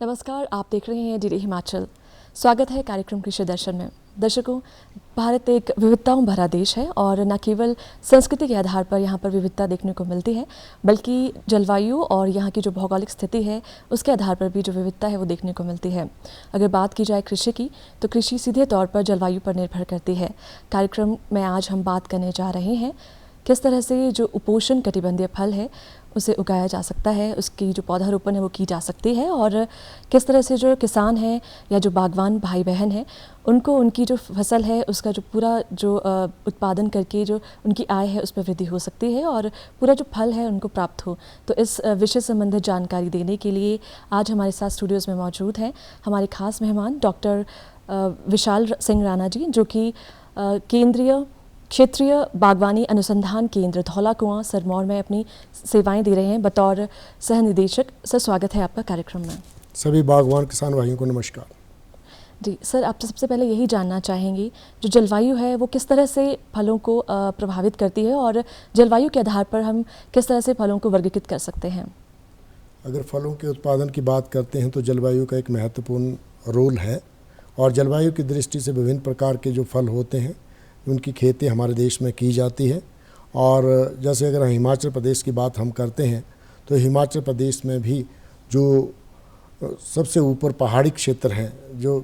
नमस्कार, आप देख रहे हैं डीडी हिमाचल। स्वागत है कार्यक्रम कृषि दर्शन में। दर्शकों, भारत एक विविधताओं भरा देश है और न केवल संस्कृति के आधार पर यहाँ पर विविधता देखने को मिलती है, बल्कि जलवायु और यहाँ की जो भौगोलिक स्थिति है उसके आधार पर भी जो विविधता है वो देखने को मिलती है। अगर बात की जाए कृषि की, तो कृषि सीधे तौर पर जलवायु पर निर्भर करती है। कार्यक्रम में आज हम बात करने जा रहे हैं किस तरह से जो उपोष्ण कटिबंधीय फल है उसे उगाया जा सकता है, उसकी जो पौधारोपण है वो की जा सकती है, और किस तरह से जो किसान हैं या जो बागवान भाई बहन हैं उनको उनकी जो फसल है उसका जो पूरा जो उत्पादन करके जो उनकी आय है उस पर वृद्धि हो सकती है और पूरा जो फल है उनको प्राप्त हो। तो इस विषय संबंधित जानकारी देने के लिए आज हमारे साथ स्टूडियोज़ में मौजूद हैं हमारे खास मेहमान डॉक्टर विशाल सिंह राणा जी, जो कि केंद्रीय क्षेत्रीय बागवानी अनुसंधान केंद्र धौला कुआं सिरमौर में अपनी सेवाएं दे रहे हैं बतौर सह निदेशक। सर, स्वागत है आपका कार्यक्रम में। सभी बागवान किसान भाइयों को नमस्कार। जी सर, आपसे सबसे पहले यही जानना चाहेंगे जो जलवायु है वो किस तरह से फलों को प्रभावित करती है और जलवायु के आधार पर हम किस तरह से फलों को वर्गीकृत कर सकते हैं। अगर फलों के उत्पादन की बात करते हैं तो जलवायु का एक महत्वपूर्ण रोल है और जलवायु की दृष्टि से विभिन्न प्रकार के जो फल होते हैं उनकी खेती हमारे देश में की जाती है। और जैसे अगर हिमाचल प्रदेश की बात हम करते हैं तो हिमाचल प्रदेश में भी जो सबसे ऊपर पहाड़ी क्षेत्र हैं, जो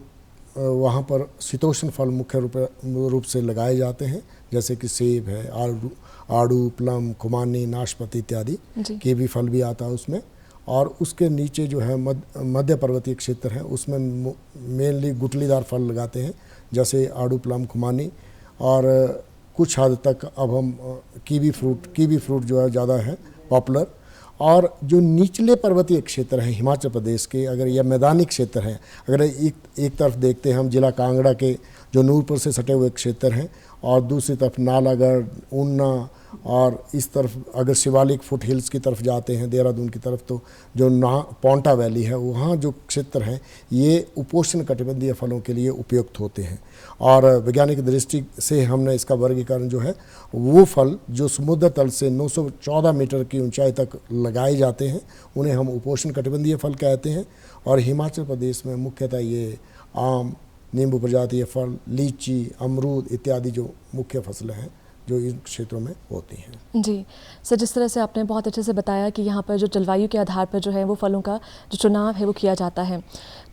वहाँ पर शीतोष्ण फल मुख्य रूप से लगाए जाते हैं, जैसे कि सेब है, आड़ू, प्लम, खुमानी, नाशपाती इत्यादि के भी फल भी आता है उसमें। और उसके नीचे जो है मध्य पर्वतीय क्षेत्र है उसमें मेनली गुठलीदार फल लगाते हैं, जैसे आड़ू, प्लम, खुमानी, और कुछ हद तक अब हम कीवी फ्रूट जो है ज़्यादा है पॉपुलर। और जो निचले पर्वतीय क्षेत्र हैं हिमाचल प्रदेश के, अगर यह मैदानी क्षेत्र हैं, अगर एक तरफ देखते हैं हम जिला कांगड़ा के जो नूरपुर से सटे हुए क्षेत्र हैं और दूसरी तरफ नालागढ़, ऊना, और इस तरफ अगर शिवालिक फुट हिल्स की तरफ जाते हैं देहरादून की तरफ तो जो पौंटा वैली है वहाँ जो क्षेत्र हैं ये उपोष्ण कटिबंधीय फलों के लिए उपयुक्त होते हैं। और वैज्ञानिक दृष्टि से हमने इसका वर्गीकरण जो है वो फल जो समुद्र तल से 914 मीटर की ऊंचाई तक लगाए जाते हैं उन्हें हम उपोष्ण कटिबंधीय फल कहते हैं। और हिमाचल प्रदेश में मुख्यतः ये आम, नींबू प्रजातीय फल, लीची, अमरूद इत्यादि जो मुख्य फसलें हैं जो इन क्षेत्रों में होती हैं। जी सर, जिस तरह से आपने बहुत अच्छे से बताया कि यहाँ पर जो जलवायु के आधार पर जो है वो फलों का जो चुनाव है वो किया जाता है,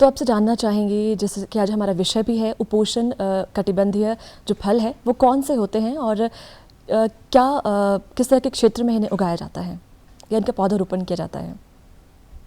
तो आपसे जानना चाहेंगे जैसे कि आज हमारा विषय भी है उपोष्ण कटिबंधीय जो फल है वो कौन से होते हैं और किस तरह के क्षेत्र में इन्हें उगाया जाता है या इनका पौधारोपण किया जाता है।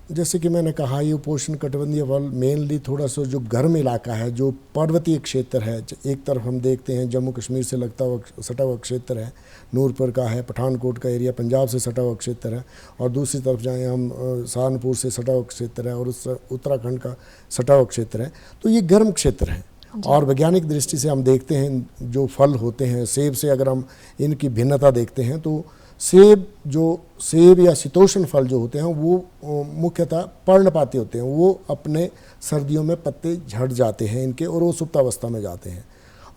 जैसे कि मैंने कहा ये उपोष्ण कटिबंधीय फल मेनली थोड़ा सा जो गर्म इलाका है, जो पर्वतीय क्षेत्र है, एक तरफ हम देखते हैं जम्मू कश्मीर से सटा हुआ क्षेत्र है, नूरपुर का है, पठानकोट का एरिया पंजाब से सटा हुआ क्षेत्र है, और दूसरी तरफ जाएँ हम सहारनपुर से सटा हुआ क्षेत्र है और उस उत्तराखंड का सटा हुआ क्षेत्र है, तो ये गर्म क्षेत्र है। और वैज्ञानिक दृष्टि से हम देखते हैं जो फल होते हैं, सेब से अगर हम इनकी भिन्नता देखते हैं तो सेब या शीतोष्ण फल जो होते हैं वो मुख्यतः पर्णपाती होते हैं, वो अपने सर्दियों में पत्ते झड़ जाते हैं इनके और वो सुप्तावस्था में जाते हैं।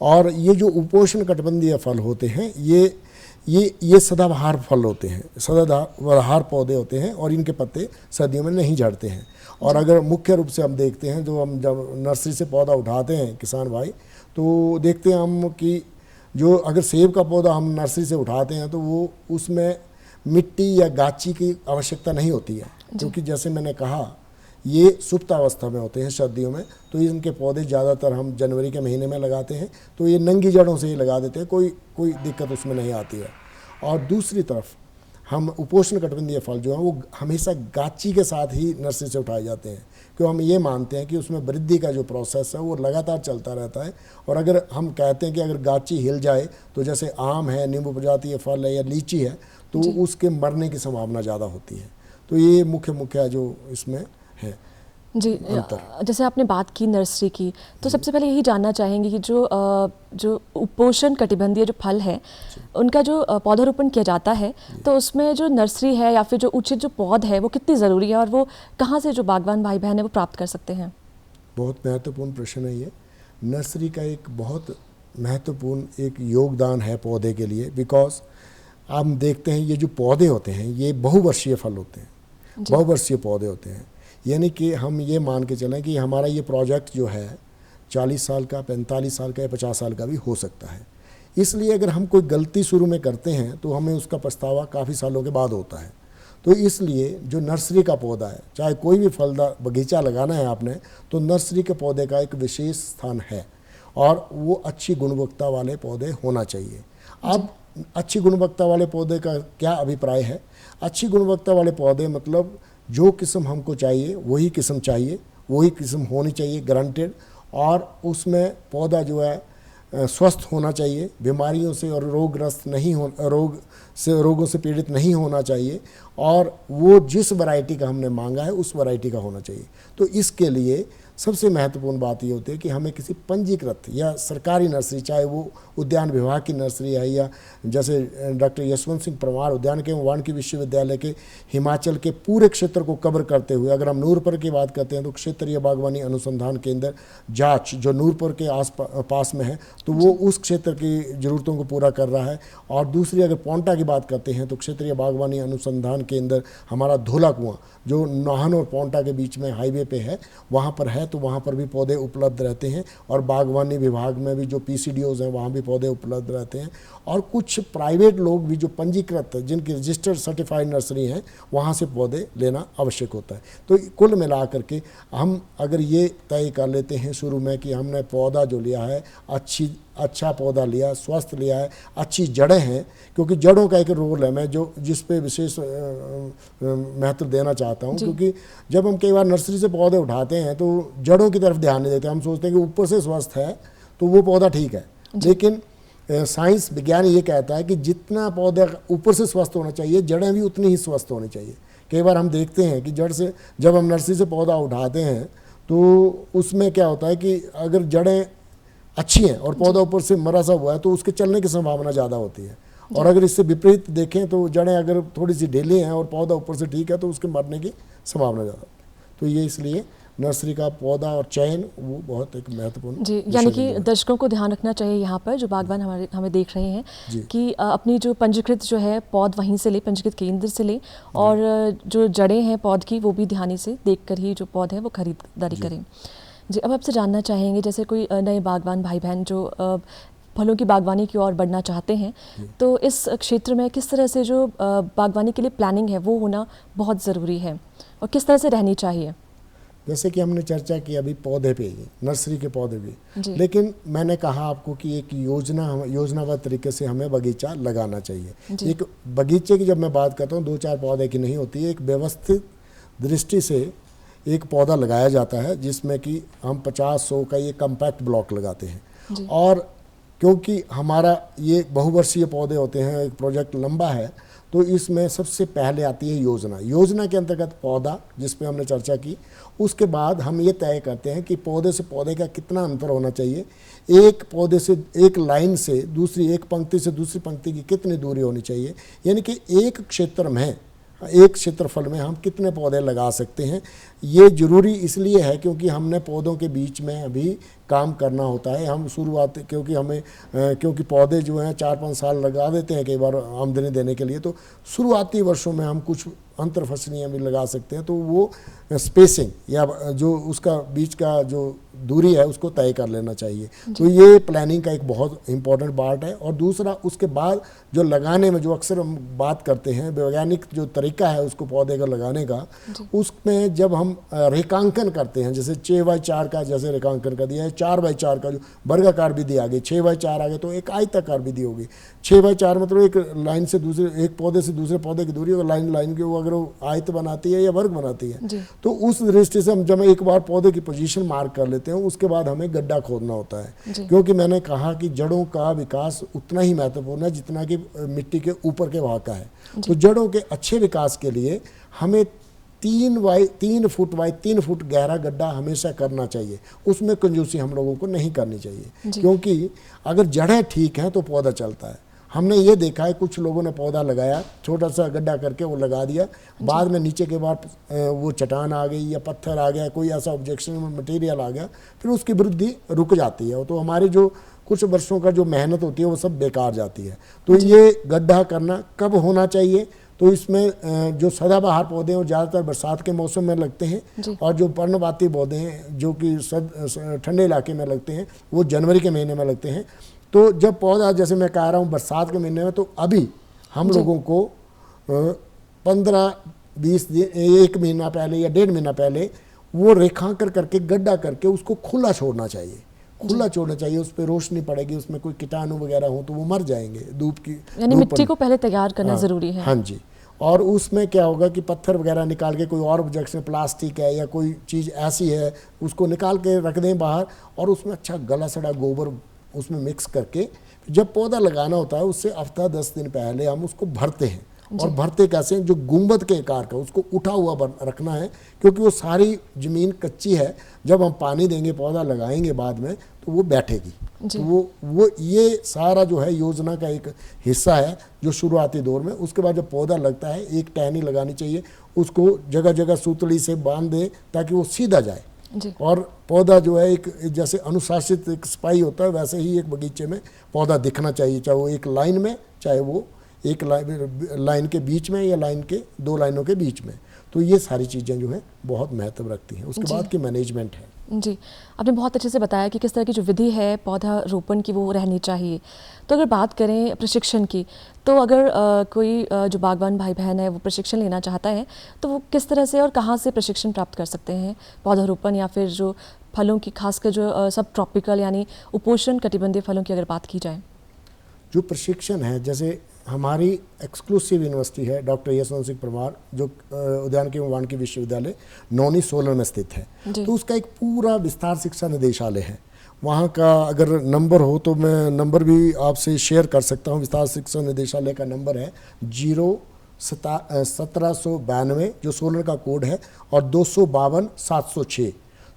और ये जो उपोष्ण कटिबंधीय फल होते हैं ये सदाबहार फल होते हैं, सदाबहार पौधे होते हैं और इनके पत्ते सर्दियों में नहीं झड़ते हैं। और अगर मुख्य रूप से हम देखते हैं जो हम जब नर्सरी से पौधा उठाते हैं किसान भाई, तो देखते हैं हम कि जो अगर सेब का पौधा हम नर्सरी से उठाते हैं तो वो उसमें मिट्टी या गाची की आवश्यकता नहीं होती है, क्योंकि जैसे मैंने कहा ये सुप्त अवस्था में होते हैं सर्दियों में, तो इनके पौधे ज़्यादातर हम जनवरी के महीने में लगाते हैं, तो ये नंगी जड़ों से ही लगा देते हैं, कोई दिक्कत उसमें नहीं आती है। और दूसरी तरफ हम उपोष्ण कटिबंधीय फल जो हैं वो हमेशा गाची के साथ ही नर्सरी से उठाए जाते हैं, क्यों हम ये मानते हैं कि उसमें वृद्धि का जो प्रोसेस है वो लगातार चलता रहता है। और अगर हम कहते हैं कि अगर गाची हिल जाए तो जैसे आम है, नींबू प्रजातीय फल है या लीची है, तो उसके मरने की संभावना ज़्यादा होती है। तो ये मुख्य जो इसमें है जी। जैसे आपने बात की नर्सरी की, तो सबसे पहले यही जानना चाहेंगे कि जो उपोष्ण कटिबंधीय जो फल है उनका जो पौधारोपण किया जाता है तो उसमें जो नर्सरी है या फिर जो उचित जो पौध है वो कितनी ज़रूरी है और वो कहाँ से जो बागवान भाई बहन है वो प्राप्त कर सकते हैं। बहुत महत्वपूर्ण प्रश्न है ये। नर्सरी का एक बहुत महत्वपूर्ण एक योगदान है पौधे के लिए, बिकॉज हम देखते हैं ये जो पौधे होते हैं ये बहुवर्षीय फल होते हैं, बहुवर्षीय पौधे होते हैं। यानी कि हम ये मान के चलें कि हमारा ये प्रोजेक्ट जो है 40 साल का, 45 साल का या 50 साल का भी हो सकता है। इसलिए अगर हम कोई गलती शुरू में करते हैं तो हमें उसका पछतावा काफ़ी सालों के बाद होता है। तो इसलिए जो नर्सरी का पौधा है, चाहे कोई भी फलदार बगीचा लगाना है आपने, तो नर्सरी के पौधे का एक विशेष स्थान है और वो अच्छी गुणवत्ता वाले पौधे होना चाहिए। अब अच्छी गुणवत्ता वाले पौधे का क्या अभिप्राय है? अच्छी गुणवत्ता वाले पौधे मतलब जो किस्म हमको चाहिए वही किस्म चाहिए, वही किस्म होनी चाहिए गारंटेड, और उसमें पौधा जो है स्वस्थ होना चाहिए, बीमारियों से और रोगग्रस्त नहीं हो, रोगों से पीड़ित नहीं होना चाहिए, और वो जिस वैरायटी का हमने मांगा है उस वैरायटी का होना चाहिए। तो इसके लिए सबसे महत्वपूर्ण बात ये होती है कि हमें किसी पंजीकृत या सरकारी नर्सरी, चाहे वो उद्यान विभाग की नर्सरी है या जैसे डॉक्टर यशवंत सिंह परमार उद्यान के वानिकी विश्वविद्यालय के हिमाचल के पूरे क्षेत्र को कवर करते हुए, अगर हम नूरपुर की बात करते हैं तो क्षेत्रीय बागवानी अनुसंधान केंद्र जांच जो नूरपुर के पास में है, तो वो उस क्षेत्र की ज़रूरतों को पूरा कर रहा है। और दूसरी अगर पोंटा की बात करते हैं तो क्षेत्रीय बागवानी अनुसंधान केंद्र हमारा धोला कुआं जो नाहन और पोंटा के बीच में हाईवे पे है, वहाँ पर है, तो वहाँ पर भी पौधे उपलब्ध रहते हैं। और बागवानी विभाग में भी जो PCDOs हैं वहाँ भी पौधे उपलब्ध रहते हैं। और कुछ प्राइवेट लोग भी जो पंजीकृत जिनकी रजिस्टर्ड सर्टिफाइड नर्सरी हैं वहाँ से पौधे लेना आवश्यक होता है। तो कुल मिला करके हम अगर ये तय कर लेते हैं शुरू में कि हमने पौधा जो लिया है अच्छा पौधा लिया, स्वस्थ लिया है, अच्छी जड़ें हैं, क्योंकि जड़ों का एक रोल है, मैं जिस पे विशेष महत्व देना चाहता हूँ, क्योंकि जब हम कई बार नर्सरी से पौधे उठाते हैं तो जड़ों की तरफ ध्यान नहीं देते। हम सोचते हैं कि ऊपर से स्वस्थ है तो वो पौधा ठीक है, लेकिन साइंस विज्ञान ये कहता है कि जितना पौधा ऊपर से स्वस्थ होना चाहिए जड़ें भी उतनी ही स्वस्थ होनी चाहिए। कई बार हम देखते हैं कि जड़ से जब हम नर्सरी से पौधा उठाते हैं तो उसमें क्या होता है कि अगर जड़ें अच्छी हैं और पौधा ऊपर से मरा सा हुआ है तो उसके चलने की संभावना ज़्यादा होती है। और अगर इससे विपरीत देखें तो जड़ें अगर थोड़ी सी ढीली हैं और पौधा ऊपर से ठीक है तो उसके मरने की संभावना ज़्यादा होती है। तो ये इसलिए नर्सरी का पौधा और चयन वो बहुत एक महत्वपूर्ण जी, यानी कि दर्शकों को ध्यान रखना चाहिए यहाँ पर जो बागवान हमें देख रहे हैं कि अपनी जो पंजीकृत जो है पौध वहीं से ले, पंजीकृत केंद्र से ले, और जो जड़ें हैं पौध की वो भी ध्यान से देख कर ही जो पौध है वो खरीदारी करें। जी, अब आपसे जानना चाहेंगे जैसे कोई नए बागवान भाई बहन जो फलों की बागवानी की ओर बढ़ना चाहते हैं, तो इस क्षेत्र में किस तरह से जो बागवानी के लिए प्लानिंग है वो होना बहुत ज़रूरी है और किस तरह से रहनी चाहिए? जैसे कि हमने चर्चा की अभी पौधे पे ही, नर्सरी के पौधे भी, लेकिन मैंने कहा आपको कि एक योजनाबद्ध तरीके से हमें बगीचा लगाना चाहिए। एक बगीचे की जब मैं बात करता हूँ 2-4 पौधे की नहीं होती है, एक व्यवस्थित दृष्टि से एक पौधा लगाया जाता है जिसमें कि हम 50-100 का ये कम्पैक्ट ब्लॉक लगाते हैं। और क्योंकि हमारा ये बहुवर्षीय पौधे होते हैं, एक प्रोजेक्ट लंबा है, तो इसमें सबसे पहले आती है योजना के अंतर्गत पौधा जिस पे हमने चर्चा की। उसके बाद हम ये तय करते हैं कि पौधे से पौधे का कितना अंतर होना चाहिए, एक पौधे से एक लाइन से दूसरी, एक पंक्ति से दूसरी पंक्ति की कितनी दूरी होनी चाहिए, यानी कि एक क्षेत्र में, एक क्षेत्रफल में हम कितने पौधे लगा सकते हैं। ये ज़रूरी इसलिए है क्योंकि हमने पौधों के बीच में अभी काम करना होता है। हम शुरुआत क्योंकि पौधे जो हैं 4-5 साल लगा देते हैं कई बार आमदनी देने के लिए, तो शुरुआती वर्षों में हम कुछ अंतर फसलियाँ भी लगा सकते हैं। तो वो स्पेसिंग या जो उसका बीच का जो दूरी है उसको तय कर लेना चाहिए। तो ये प्लानिंग का एक बहुत इम्पॉर्टेंट पार्ट है। और दूसरा उसके बाद जो लगाने में जो अक्सर हम बात करते हैं वैज्ञानिक जो तरीका है उसको पौधे का लगाने का, उसमें जब हम रेखांकन करते हैं, जैसे 6x4 का जैसे रेखांकन कर दिया है, 4x4 का जो वर्गाकार विधि आ गई, 6x4 आ गए तो एक आयताकार विधि होगी। 6x4 मतलब एक लाइन से दूसरे, एक पौधे से दूसरे पौधे की दूरी, और लाइन की वो अगर वो आयत बनाती है या वर्ग बनाती है, तो उस दृष्टि से हम जब एक बार पौधे की पोजीशन मार्क कर लेते हैं उसके बाद हमें गड्ढा खोदना होता है। क्योंकि मैंने कहा कि जड़ों का विकास उतना ही महत्वपूर्ण है जितना कि मिट्टी के ऊपर के भाग का है। तो जड़ों के अच्छे विकास के लिए हमें 3 फुट बाई 3 फुट गहरा गड्ढा हमेशा करना चाहिए। उसमें कंजूसी हम लोगों को नहीं करनी चाहिए, क्योंकि अगर जड़ें ठीक हैं तो पौधा चलता है। हमने ये देखा है कुछ लोगों ने पौधा लगाया, छोटा सा गड्ढा करके वो लगा दिया, बाद में नीचे के बाद वो चट्टान आ गई या पत्थर आ गया, कोई ऐसा ऑब्जेक्शन मटेरियल आ गया, फिर उसकी वृद्धि रुक जाती है। तो हमारी जो कुछ वर्षों का जो मेहनत होती है वो सब बेकार जाती है। तो ये गड्ढा करना कब होना चाहिए? तो इसमें जो सदाबहार पौधे हैं वो ज़्यादातर बरसात के मौसम में लगते हैं, और जो पर्णपाती पौधे हैं जो कि ठंडे इलाके में लगते हैं वो जनवरी के महीने में लगते हैं। तो जब पौधा, जैसे मैं कह रहा हूँ बरसात के महीने में, तो अभी हम लोगों को 15-20 दिन, 1 महीना पहले या 1.5 महीना पहले वो रेखांकन करके गड्ढा करके उसको खुला छोड़ना चाहिए। खुला छोड़ना चाहिए, उस पर रोशनी पड़ेगी, उसमें कोई कीटाणु वगैरह हो तो वो मर जाएंगे धूप की, यानी मिट्टी को पहले तैयार करना जरूरी है। हाँ जी। और उसमें क्या होगा कि पत्थर वगैरह निकाल के, कोई और ऑब्जेक्ट में प्लास्टिक है या कोई चीज़ ऐसी है उसको निकाल के रख दें बाहर, और उसमें अच्छा गला सड़ा गोबर उसमें मिक्स करके जब पौधा लगाना होता है उससे हफ्ता 10 दिन पहले हम उसको भरते हैं। और भरते कैसे हैं, जो गुंबद के आकार का उसको उठा हुआ रखना है, क्योंकि वो सारी ज़मीन कच्ची है, जब हम पानी देंगे पौधा लगाएंगे बाद में तो वो बैठेगी। तो वो ये सारा जो है योजना का एक हिस्सा है जो शुरुआती दौर में। उसके बाद जब पौधा लगता है एक टहनी लगानी चाहिए, उसको जगह जगह सूतली से बांध दें ताकि वो सीधा जाए। और पौधा जो है एक जैसे अनुशासित एक सिपाही होता है वैसे ही एक बगीचे में पौधा दिखना चाहिए, चाहे वो एक लाइन में, चाहे वो एक लाइन के बीच में या लाइन के 2 लाइनों के बीच में। तो ये सारी चीज़ें जो है बहुत महत्व रखती हैं। उसके बाद की मैनेजमेंट है। जी, आपने बहुत अच्छे से बताया कि किस तरह की जो विधि है पौधा रोपण की वो रहनी चाहिए। तो अगर बात करें प्रशिक्षण की, तो अगर कोई जो बागवान भाई बहन है वो प्रशिक्षण लेना चाहता है तो वो किस तरह से और कहाँ से प्रशिक्षण प्राप्त कर सकते हैं पौधारोपण या फिर जो फलों की, खासकर जो सब ट्रॉपिकल यानी उपोष्ण कटिबंधीय फलों की अगर बात की जाए? जो प्रशिक्षण है, जैसे हमारी एक्सक्लूसिव यूनिवर्सिटी है डॉक्टर यशवंत सिंह परमार, जो उद्यान के वानिकी विश्वविद्यालय नौनी सोलन में स्थित है, तो उसका एक पूरा विस्तार शिक्षा निदेशालय है। वहाँ का अगर नंबर हो तो मैं नंबर भी आपसे शेयर कर सकता हूँ। विस्तार शिक्षा निदेशालय का नंबर है 01792, जो सोलन का कोड है, और 252-706।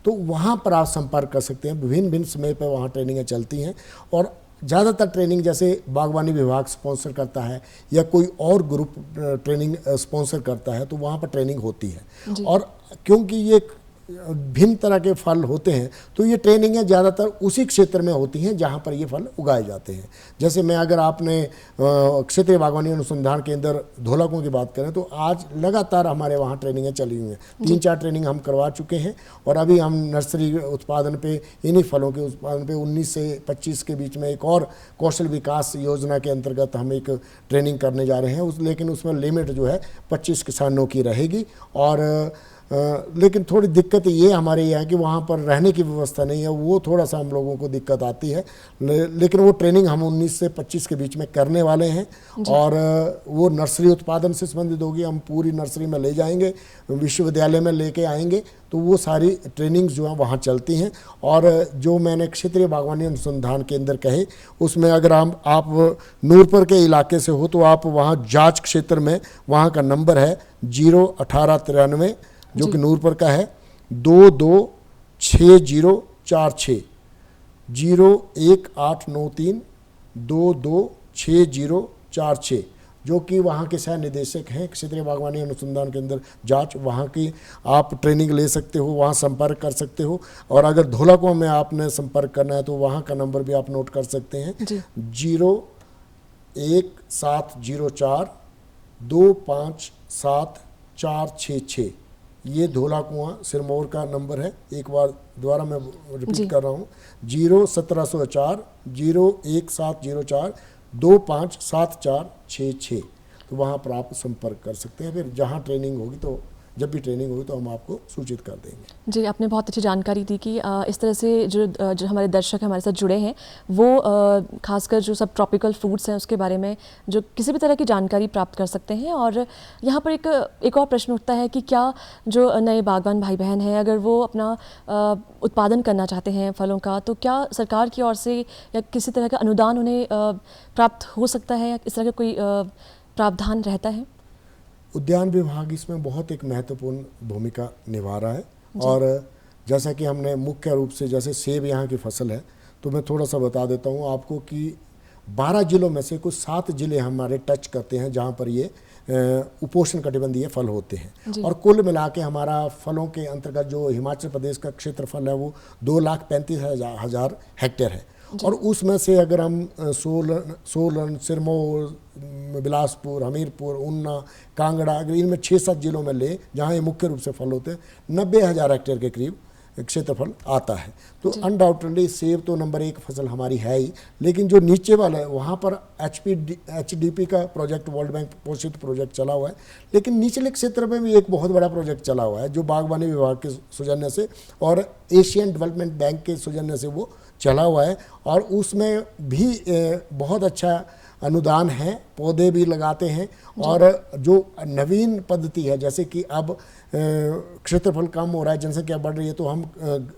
तो वहाँ पर आप संपर्क कर सकते हैं। विभिन्न समय पर वहाँ ट्रेनिंगें चलती हैं, और ज़्यादातर ट्रेनिंग जैसे बागवानी विभाग स्पॉन्सर करता है या कोई और ग्रुप ट्रेनिंग स्पॉन्सर करता है, तो वहाँ पर ट्रेनिंग होती है। और क्योंकि ये भिन्न तरह के फल होते हैं तो ये ट्रेनिंगें ज़्यादातर उसी क्षेत्र में होती हैं जहाँ पर ये फल उगाए जाते हैं। जैसे मैं अगर आपने क्षेत्रीय बागवानी अनुसंधान केंद्र धौलाकुआं की बात करें तो आज लगातार हमारे वहाँ ट्रेनिंगें चली हुई हैं। 3-4 ट्रेनिंग हम करवा चुके हैं, और अभी हम नर्सरी उत्पादन पे, इन्हीं फलों के उत्पादन पे 19 से 25 के बीच में एक और कौशल विकास योजना के अंतर्गत हम एक ट्रेनिंग करने जा रहे हैं। लेकिन उसमें लिमिट जो है 25 किसानों की रहेगी। और लेकिन थोड़ी दिक्कत ये हमारे यहाँ कि वहाँ पर रहने की व्यवस्था नहीं है, वो थोड़ा सा हम लोगों को दिक्कत आती है। लेकिन वो ट्रेनिंग हम 19 से 25 के बीच में करने वाले हैं, और वो नर्सरी उत्पादन से संबंधित होगी। हम पूरी नर्सरी में ले जाएंगे, विश्वविद्यालय में लेके आएंगे, तो वो सारी ट्रेनिंग्स जो हैं वहाँ चलती हैं। और जो मैंने क्षेत्रीय बागवानी अनुसंधान केंद्र कहे, उसमें अगर आप नूरपुर के इलाके से हो तो आप वहाँ जांच क्षेत्र में, वहाँ का नंबर है 01893, जो कि नूरपुर का है, 226046, 01893 226046, जो कि वहाँ के सह निदेशक हैं क्षेत्रीय बागवानी अनुसंधान केंद्र जांच। वहाँ की आप ट्रेनिंग ले सकते हो, वहाँ संपर्क कर सकते हो। और अगर धौलाकुआं में आपने संपर्क करना है तो वहाँ का नंबर भी आप नोट कर सकते हैं, 01704 257-466। ये धौलाकुआं सिरमौर का नंबर है। एक बार दोबारा मैं रिपीट कर रहा हूँ, 01704 01704 257-466। तो वहाँ पर आप संपर्क कर सकते हैं। फिर जहाँ ट्रेनिंग होगी, तो जब भी ट्रेनिंग होगी तो हम आपको सूचित कर देंगे। जी, आपने बहुत अच्छी जानकारी दी कि इस तरह से जो हमारे दर्शक हमारे साथ जुड़े हैं वो खासकर जो सब ट्रॉपिकल फ्रूट्स हैं उसके बारे में जो किसी भी तरह की जानकारी प्राप्त कर सकते हैं। और यहाँ पर एक और प्रश्न उठता है कि क्या जो नए बागवान भाई बहन हैं अगर वो अपना उत्पादन करना चाहते हैं फलों का, तो क्या सरकार की ओर से या किसी तरह का अनुदान उन्हें प्राप्त हो सकता है, या इस तरह का कोई प्रावधान रहता है? उद्यान विभाग इसमें बहुत एक महत्वपूर्ण भूमिका निभा रहा है। और जैसा कि हमने मुख्य रूप से, जैसे सेब यहाँ की फसल है, तो मैं थोड़ा सा बता देता हूँ आपको कि 12 जिलों में से कुछ 7 जिले हमारे टच करते हैं जहाँ पर ये उपोष्ण कटिबंधीय फल होते हैं। और कुल मिला के हमारा फलों के अंतर्गत जो हिमाचल प्रदेश का क्षेत्रफल है वो 2,35,000 हेक्टेयर है। और उसमें से अगर हम सोलन, सिरमौर, बिलासपुर, हमीरपुर, ऊना, कांगड़ा, अगर इनमें 6-7 जिलों में ले जहाँ ये मुख्य रूप से फल होते हैं, 90,000 हेक्टेयर के करीब क्षेत्रफल आता है। तो अनडाउटेडली सेब तो नंबर 1 फसल हमारी है ही, लेकिन जो नीचे वाला है वहाँ पर HDP का प्रोजेक्ट, वर्ल्ड बैंक पोषित प्रोजेक्ट चला हुआ है, लेकिन निचले क्षेत्र में भी एक बहुत बड़ा प्रोजेक्ट चला हुआ है जो बागवानी विभाग के सौजन्य से और एशियन डेवलपमेंट बैंक के सौजन्य से वो चला हुआ है, और उसमें भी बहुत अच्छा अनुदान है, पौधे भी लगाते हैं, और जो नवीन पद्धति है, जैसे कि अब क्षेत्रफल कम हो रहा है, जनसंख्या बढ़ रही है, तो हम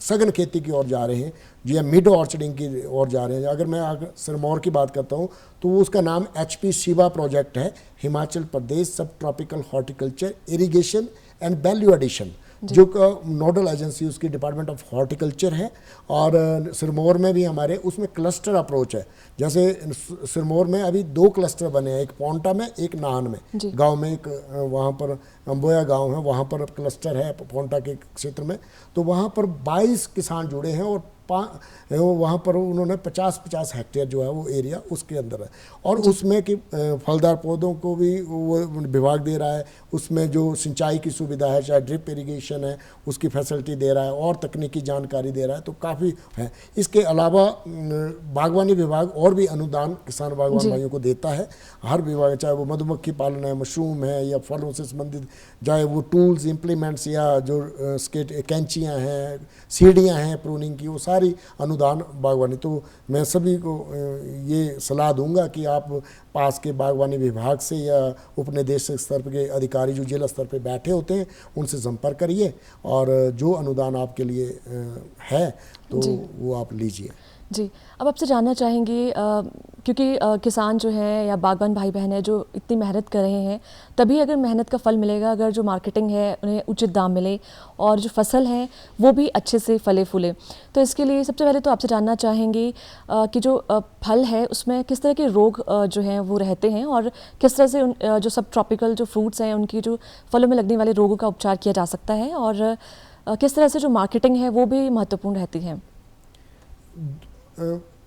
सघन खेती की ओर जा रहे हैं, जी मिड ऑर्चर्डिंग की ओर जा रहे हैं। अगर मैं सिरमौर की बात करता हूँ तो उसका नाम HP शिवा प्रोजेक्ट है, Himachal Pradesh sub tropical horticulture irrigation and value addition, जो नोडल एजेंसी उसकी डिपार्टमेंट ऑफ हॉर्टिकल्चर है। और सिरमौर में भी हमारे उसमें क्लस्टर अप्रोच है, जैसे सिरमौर में अभी 2 क्लस्टर बने हैं, एक पौंटा में, एक नाहन में, गांव में एक वहाँ पर अम्बोया गांव है, वहाँ पर क्लस्टर है पौंटा के क्षेत्र में। तो वहाँ पर 22 किसान जुड़े हैं और वहाँ पर उन्होंने 50-50 हेक्टेयर जो है वो एरिया उसके अंदर है, और उसमें कि फलदार पौधों को भी वो विभाग दे रहा है, उसमें जो सिंचाई की सुविधा है, चाहे ड्रिप इरिगेशन है, उसकी फैसिलिटी दे रहा है, और तकनीकी जानकारी दे रहा है, तो काफ़ी है। इसके अलावा बागवानी विभाग और भी अनुदान किसान बागवान भाइयों को देता है, हर विभाग, चाहे वो मधुमक्खी पालन है, मशरूम है, या फलों से संबंधित, चाहे वो टूल्स, इम्प्लीमेंट्स, या जो कैंचियाँ हैं, सीढ़ियाँ हैं प्रूनिंग की, वो सारी अनुदान बागवानी। तो मैं सभी को ये सलाह दूंगा कि आप पास के बागवानी विभाग से या उपनिदेशक स्तर के अधिकारी जो जिला स्तर पे बैठे होते हैं उनसे संपर्क करिए, और जो अनुदान आपके लिए है तो वो आप लीजिए। जी, अब आपसे जानना चाहेंगे क्योंकि किसान जो हैं या बागवान भाई बहन हैं जो इतनी मेहनत कर रहे हैं, तभी अगर मेहनत का फल मिलेगा, अगर जो मार्केटिंग है उन्हें उचित दाम मिले और जो फसल है वो भी अच्छे से फले फूले। तो इसके लिए सबसे पहले तो आपसे जानना चाहेंगे कि जो फल है उसमें किस तरह के रोग जो हैं वो रहते हैं, और किस तरह से जो सब ट्रॉपिकल जो फ्रूट्स हैं उनकी जो फलों में लगने वाले रोगों का उपचार किया जा सकता है, और किस तरह से जो मार्केटिंग है वो भी महत्वपूर्ण रहती है।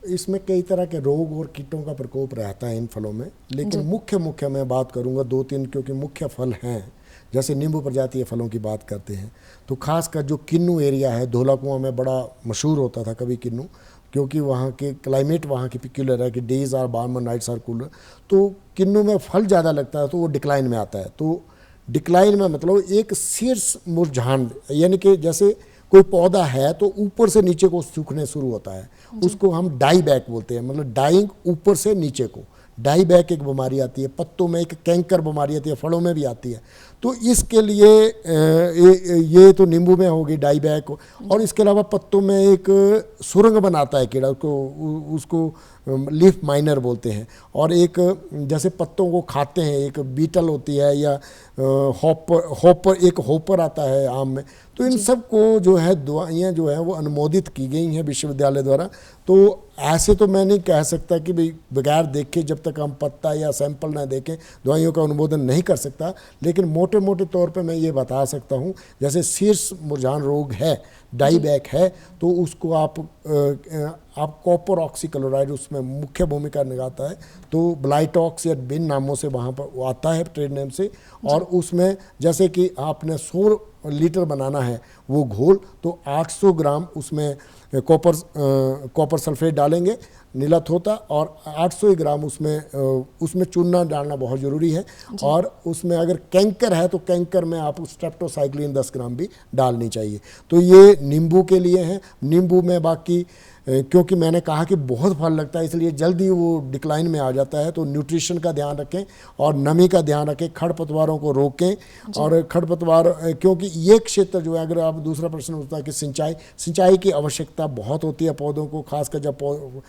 इसमें कई तरह के रोग और कीटों का प्रकोप रहता है इन फलों में, लेकिन मुख्य मैं बात करूंगा 2-3, क्योंकि मुख्य फल हैं। जैसे नींबू प्रजातीय फलों की बात करते हैं तो खासकर जो किन्नू एरिया है, धौला कुआं में बड़ा मशहूर होता था कभी किन्नू, क्योंकि वहाँ के क्लाइमेट वहाँ की पिक्यूलर है कि डेज आर वार्म और नाइट्स आर कूलर। तो किन्नू में फल ज़्यादा लगता है तो वो डिक्लाइन में आता है। तो डिक्लाइन में मतलब एक शीर्ष मुरझान, यानी कि जैसे कोई पौधा है तो ऊपर से नीचे को सूखने शुरू होता है, उसको हम डाई बैक बोलते हैं, मतलब डाइंग ऊपर से नीचे को। डाई बैक एक बीमारी आती है, पत्तों में एक कैंकर बीमारी आती है, फलों में भी आती है। तो इसके लिए ये तो नींबू में होगी डाई बैक, और इसके अलावा पत्तों में एक सुरंग बनाता है कीड़ा, उसको लीफ माइनर बोलते हैं, और एक जैसे पत्तों को खाते हैं एक बीटल होती है, या होपर आता है आम में। तो इन सब को जो है दवाइयाँ जो है वो अनुमोदित की गई हैं विश्वविद्यालय द्वारा। तो ऐसे तो मैं नहीं कह सकता कि भाई बगैर देखे, जब तक हम पत्ता या सैंपल ना देखें दवाइयों का अनुमोदन नहीं कर सकता, लेकिन मोटे मोटे तौर पे मैं ये बता सकता हूँ, जैसे शीर्ष मुरझान रोग है, डाई बैक है, तो उसको आप कॉपर ऑक्सीक्लोराइड उसमें मुख्य भूमिका निभाता है। तो ब्लाइटॉक्स या बिन नामों से वहाँ पर आता है ट्रेड नेम से, और उसमें जैसे कि आपने 100 लीटर बनाना है वो घोल, तो 800 ग्राम उसमें कॉपर सल्फेट डालेंगे, नीला थोता, और 800 ग्राम उसमें चूना डालना बहुत ज़रूरी है। और उसमें अगर कैंकर है तो कैंकर में आप स्ट्रेप्टोसाइक्लिन 10 ग्राम भी डालनी चाहिए। तो ये नींबू के लिए है। नींबू में बाकी क्योंकि मैंने कहा कि बहुत फल लगता है इसलिए जल्दी वो डिक्लाइन में आ जाता है, तो न्यूट्रिशन का ध्यान रखें और नमी का ध्यान रखें, खरपतवारों को रोकें। और खरपतवार, क्योंकि ये क्षेत्र जो है, अगर आप दूसरा प्रश्न होता है कि सिंचाई की आवश्यकता बहुत होती है पौधों को, खासकर जब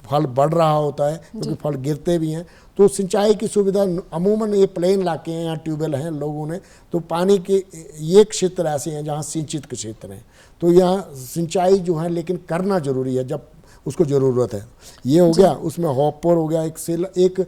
फल बढ़ रहा होता है, क्योंकि फल गिरते भी हैं। तो सिंचाई की सुविधा अमूमन ये प्लेन इलाके हैं या ट्यूबवेल हैं लोगों ने, तो पानी के ये क्षेत्र ऐसे हैं जहाँ सिंचित के क्षेत्र हैं, तो यहाँ सिंचाई जो है लेकिन करना जरूरी है जब उसको ज़रूरत है। ये हो गया, उसमें हॉपर हो गया, एक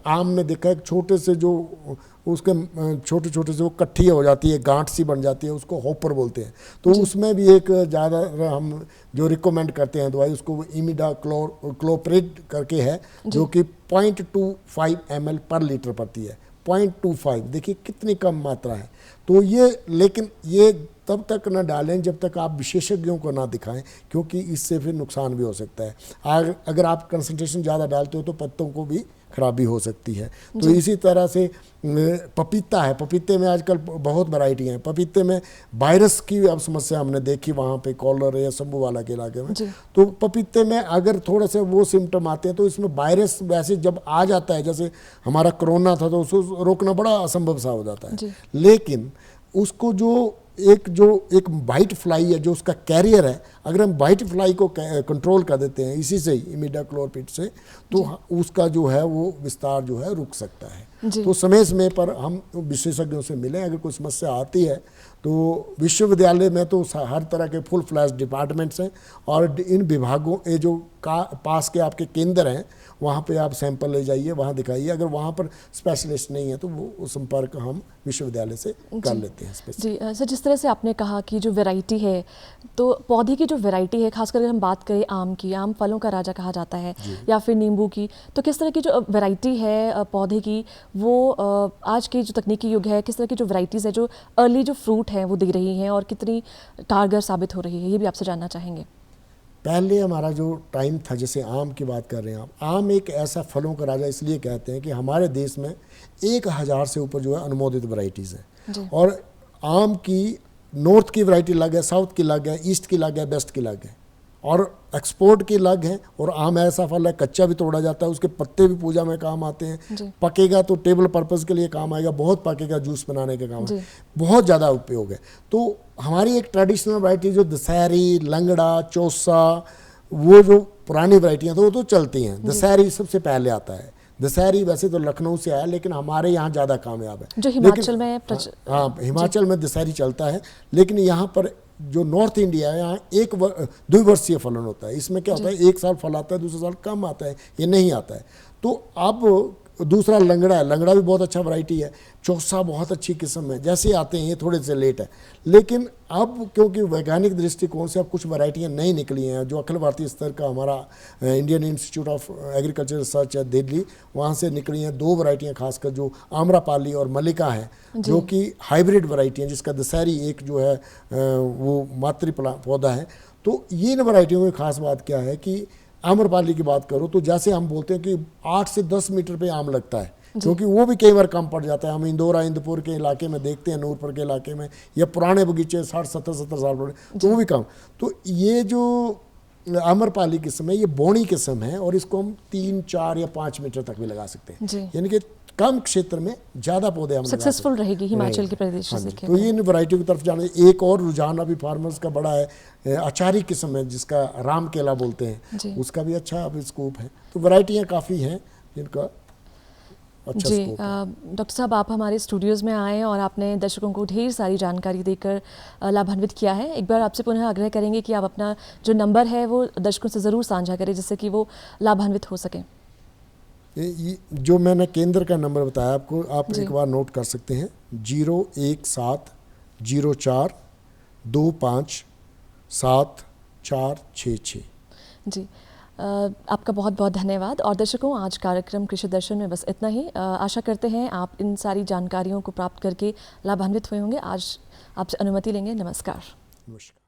आम में देखा एक छोटे से जो उसके छोटे छोटे से वो कट्ठी हो जाती है, गांठ सी बन जाती है, उसको हॉपर बोलते हैं। तो उसमें भी एक ज़्यादा हम जो रिकमेंड करते हैं दवाई, उसको इमिडा क्लोप्रिड करके है, जो कि 0.25 ml पर लीटर पड़ती है। 0.25, देखिए कितनी कम मात्रा है। तो ये, लेकिन ये तब तक ना डालें जब तक आप विशेषज्ञों को ना दिखाएं, क्योंकि इससे फिर नुकसान भी हो सकता है। अगर आप कंसंट्रेशन ज़्यादा डालते हो तो पत्तों को भी खराबी हो सकती है। तो इसी तरह से पपीता है, पपीते में आजकल बहुत वैरायटी हैं। पपीते में वायरस की अब समस्या हमने देखी वहाँ पे कॉलर या शंभूवाला के इलाके में। तो पपीते में अगर थोड़ा सा वो सिम्टम आते हैं तो इसमें वायरस वैसे जब आ जाता है, जैसे हमारा कोरोना था तो उसको रोकना बड़ा असंभव सा हो जाता है। लेकिन उसको जो एक वाइट फ्लाई है जो उसका कैरियर है, अगर हम वाइट फ्लाई को कंट्रोल कर देते हैं इसी से ही, इमिडाक्लोप्रिड से, तो उसका जो है वो विस्तार जो है रुक सकता है। तो समय समय पर हम विशेषज्ञों से मिलें। अगर कोई समस्या आती है तो विश्वविद्यालय में तो हर तरह के फुल फ्लैश डिपार्टमेंट्स हैं, और इन विभागों ये जो पास के आपके केंद्र हैं वहाँ पे आप सैंपल ले जाइए, वहाँ दिखाइए। अगर वहाँ पर स्पेशलिस्ट नहीं है तो वो संपर्क हम विश्वविद्यालय से कर लेते हैं। जी सर, जिस तरह से आपने कहा कि जो वैरायटी है, तो पौधे की जो वैरायटी है, खासकर अगर हम बात करें आम की, आम फलों का राजा कहा जाता है, या फिर नींबू की, तो किस तरह की जो वैरायटी है पौधे की, वो आज के जो तकनीकी युग है, किस तरह की जो वैरायटीज़ है, जो अर्ली जो फ्रूट हैं वो दे रही हैं और कितनी कारगर साबित हो रही है, ये भी आपसे जानना चाहेंगे। पहले हमारा जो टाइम था, जैसे आम की बात कर रहे हैं आप, आम एक ऐसा फलों का राजा इसलिए कहते हैं कि हमारे देश में 1000 से ऊपर जो है अनुमोदित वैरायटीज़ हैं। और आम की नॉर्थ की वैरायटी अलग है, साउथ की अलग है, ईस्ट की अलग है, वेस्ट की अलग है, और एक्सपोर्ट की अलग है। और आम ऐसा फल है, कच्चा भी तोड़ा जाता है, उसके पत्ते भी पूजा में काम आते हैं। पकेगा तो टेबल पर्पज़ के लिए काम आएगा, बहुत पकेगा जूस बनाने के काम है, बहुत ज़्यादा उपयोग है। तो हमारी एक ट्रेडिशनल वैरायटी जो दशहरी, लंगड़ा, चौसा, वो जो पुरानी वैरायटियाँ तो वो तो चलती हैं। दशहरी सबसे पहले आता है। दशहरी वैसे तो लखनऊ से आया, लेकिन हमारे यहाँ ज़्यादा कामयाब है। जो हिमाचल में हाँ, हिमाचल में दशहरी चलता है, लेकिन यहाँ पर जो नॉर्थ इंडिया है, यहाँ 2 वर्षीय फलन होता है। इसमें क्या होता है, 1 साल फल आता है, दूसरे साल कम आता है, ये नहीं आता है। तो अब दूसरा लंगड़ा है, लंगड़ा भी बहुत अच्छा वैरायटी है। चौसा बहुत अच्छी किस्म है, जैसे आते हैं ये थोड़े से लेट है। लेकिन अब क्योंकि वैज्ञानिक दृष्टिकोण से अब कुछ वैरायटियाँ नई निकली हैं, जो अखिल भारतीय स्तर का हमारा Indian institute of agriculture research है दिल्ली, वहाँ से निकली हैं 2 वैरायटियाँ, खासकर जो आम्रपाली और मल्लिका है, जो कि हाइब्रिड वैरायटी हैं, जिसका दशहरी एक जो है वो मातृ पौधा है। तो ये इन वैरायटियों में खास बात क्या है कि आम्रपाली की बात करो तो जैसे हम बोलते हैं कि 8 से 10 मीटर पे आम लगता है, क्योंकि वो भी कई बार कम पड़ जाता है। हम इंदौरा, इंदपुर के इलाके में देखते हैं, नूरपुर के इलाके में, या पुराने बगीचे 60-70 साल पुराने, तो वो भी कम। तो ये जो आम्रपाली किस्म है, ये बौनी किस्म है, और इसको हम 3, 4 या 5 मीटर तक भी लगा सकते हैं। यानी कि कम क्षेत्र में ज़्यादा पौधे हम सक्सेसफुल रहेगी हिमाचल के प्रदेश से। तो ये इन वैरायटियों की तरफ जाने। एक और रुझान अभी फार्मर्स का बड़ा है, अचारी किस्म है जिसका राम केला बोलते हैं, उसका भी अच्छा अभी स्कोप है। तो वैरायटियाँ काफ़ी हैं जिनका अच्छा जी। डॉक्टर साहब, आप हमारे स्टूडियोज़ में आए और आपने दर्शकों को ढेर सारी जानकारी देकर लाभान्वित किया है। एक बार आपसे पुनः आग्रह करेंगे कि आप अपना जो नंबर है वो दर्शकों से ज़रूर साझा करें, जिससे कि वो लाभान्वित हो सकें। जो मैंने केंद्र का नंबर बताया आपको, आप एक बार नोट कर सकते हैं, 01704257466। जी, आपका बहुत बहुत धन्यवाद। और दर्शकों, आज कार्यक्रम कृषि दर्शन में बस इतना ही। आशा करते हैं आप इन सारी जानकारियों को प्राप्त करके लाभान्वित हुए होंगे। आज आपसे अनुमति लेंगे। नमस्कार। नमस्कार।